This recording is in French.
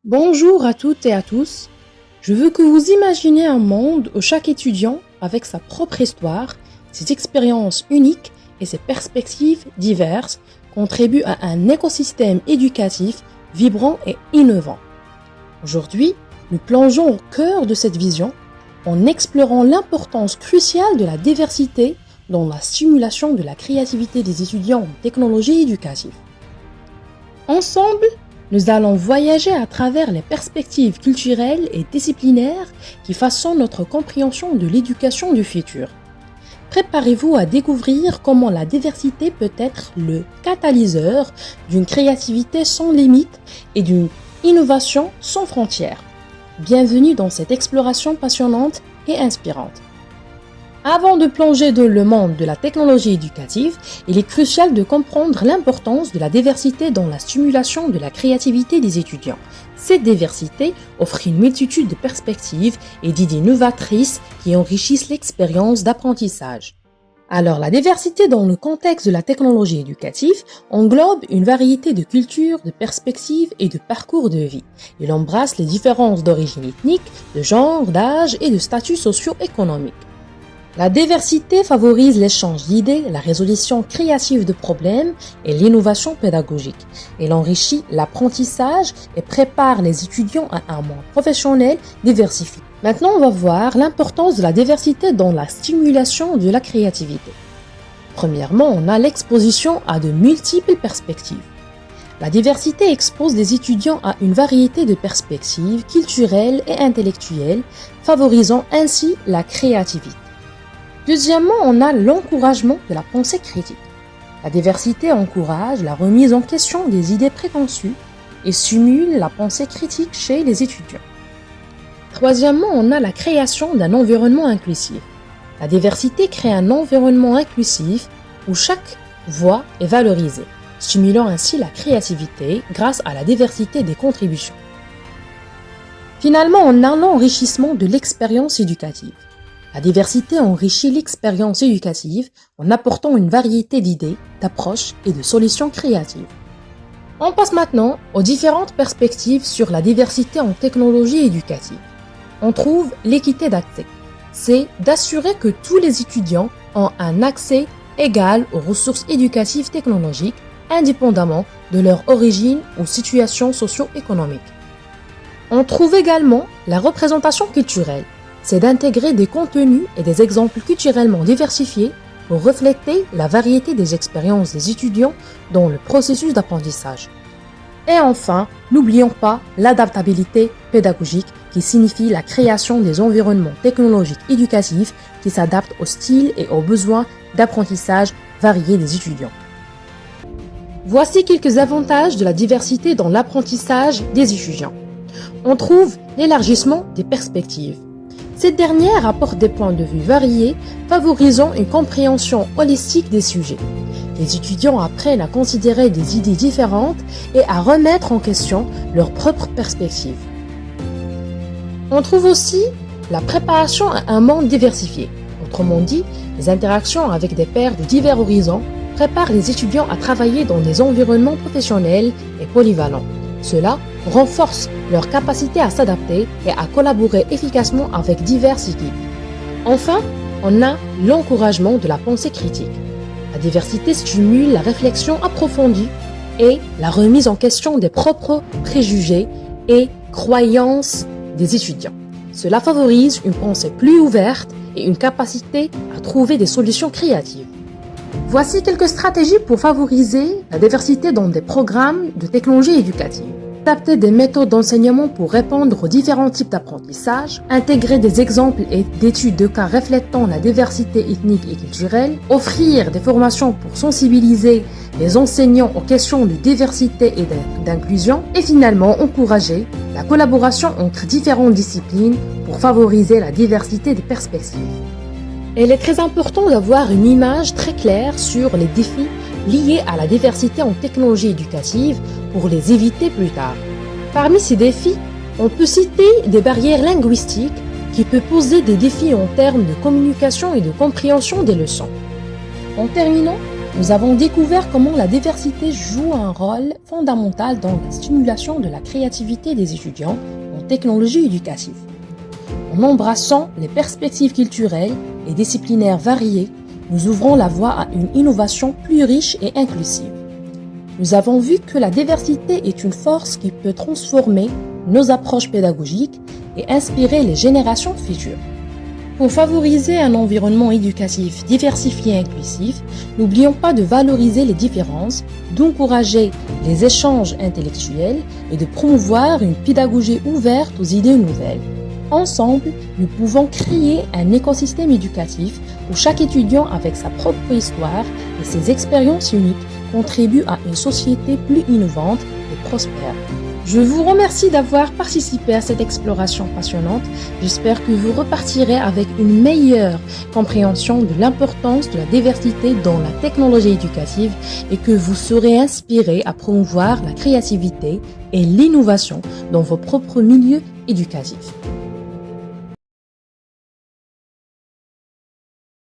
Bonjour à toutes et à tous. Je veux que vous imaginiez un monde où chaque étudiant, avec sa propre histoire, ses expériences uniques et ses perspectives diverses, contribue à un écosystème éducatif vibrant et innovant. Aujourd'hui, nous plongeons au cœur de cette vision en explorant l'importance cruciale de la diversité dans la stimulation de la créativité des étudiants en technologie éducative. Ensemble, nous allons voyager à travers les perspectives culturelles et disciplinaires qui façonnent notre compréhension de l'éducation du futur. Préparez-vous à découvrir comment la diversité peut être le catalyseur d'une créativité sans limite et d'une innovation sans frontières. Bienvenue dans cette exploration passionnante et inspirante. Avant de plonger dans le monde de la technologie éducative, il est crucial de comprendre l'importance de la diversité dans la stimulation de la créativité des étudiants. Cette diversité offre une multitude de perspectives et d'idées novatrices qui enrichissent l'expérience d'apprentissage. Alors, la diversité dans le contexte de la technologie éducative englobe une variété de cultures, de perspectives et de parcours de vie. Il embrasse les différences d'origine ethnique, de genre, d'âge et de statut socio-économique. La diversité favorise l'échange d'idées, la résolution créative de problèmes et l'innovation pédagogique. Elle enrichit l'apprentissage et prépare les étudiants à un monde professionnel diversifié. Maintenant, on va voir l'importance de la diversité dans la stimulation de la créativité. Premièrement, on a l'exposition à de multiples perspectives. La diversité expose les étudiants à une variété de perspectives culturelles et intellectuelles, favorisant ainsi la créativité. Deuxièmement, on a l'encouragement de la pensée critique. La diversité encourage la remise en question des idées préconçues et stimule la pensée critique chez les étudiants. Troisièmement, on a la création d'un environnement inclusif. La diversité crée un environnement inclusif où chaque voix est valorisée, stimulant ainsi la créativité grâce à la diversité des contributions. Finalement, on a l'enrichissement de l'expérience éducative. La diversité enrichit l'expérience éducative en apportant une variété d'idées, d'approches et de solutions créatives. On passe maintenant aux différentes perspectives sur la diversité en technologie éducative. On trouve l'équité d'accès. C'est d'assurer que tous les étudiants ont un accès égal aux ressources éducatives technologiques, indépendamment de leur origine ou situation socio-économique. On trouve également la représentation culturelle. C'est d'intégrer des contenus et des exemples culturellement diversifiés pour refléter la variété des expériences des étudiants dans le processus d'apprentissage. Et enfin, n'oublions pas l'adaptabilité pédagogique qui signifie la création des environnements technologiques éducatifs qui s'adaptent au style et aux besoins d'apprentissage variés des étudiants. Voici quelques avantages de la diversité dans l'apprentissage des étudiants. On trouve l'élargissement des perspectives. Cette dernière apporte des points de vue variés, favorisant une compréhension holistique des sujets. Les étudiants apprennent à considérer des idées différentes et à remettre en question leurs propres perspectives. On trouve aussi la préparation à un monde diversifié. Autrement dit, les interactions avec des pairs de divers horizons préparent les étudiants à travailler dans des environnements professionnels et polyvalents. Cela renforce leur capacité à s'adapter et à collaborer efficacement avec diverses équipes. Enfin, on a l'encouragement de la pensée critique. La diversité stimule la réflexion approfondie et la remise en question des propres préjugés et croyances des étudiants. Cela favorise une pensée plus ouverte et une capacité à trouver des solutions créatives. Voici quelques stratégies pour favoriser la diversité dans des programmes de technologie éducative. Adapter des méthodes d'enseignement pour répondre aux différents types d'apprentissage, intégrer des exemples et d'études de cas reflétant la diversité ethnique et culturelle, offrir des formations pour sensibiliser les enseignants aux questions de diversité et d'inclusion, et finalement encourager la collaboration entre différentes disciplines pour favoriser la diversité des perspectives. Il est très important d'avoir une image très claire sur les défis liés à la diversité en technologie éducative pour les éviter plus tard. Parmi ces défis, on peut citer des barrières linguistiques qui peuvent poser des défis en termes de communication et de compréhension des leçons. En terminant, Nous avons découvert comment la diversité joue un rôle fondamental dans la stimulation de la créativité des étudiants en technologie éducative. En embrassant les perspectives culturelles et disciplinaires variées, nous ouvrons la voie à une innovation plus riche et inclusive. Nous avons vu que la diversité est une force qui peut transformer nos approches pédagogiques et inspirer les générations futures. Pour favoriser un environnement éducatif diversifié et inclusif, n'oublions pas de valoriser les différences, d'encourager les échanges intellectuels et de promouvoir une pédagogie ouverte aux idées nouvelles. Ensemble, nous pouvons créer un écosystème éducatif où chaque étudiant, avec sa propre histoire et ses expériences uniques, contribue à une société plus innovante et prospère. Je vous remercie d'avoir participé à cette exploration passionnante. J'espère que vous repartirez avec une meilleure compréhension de l'importance de la diversité dans la technologie éducative et que vous serez inspiré à promouvoir la créativité et l'innovation dans vos propres milieux éducatifs.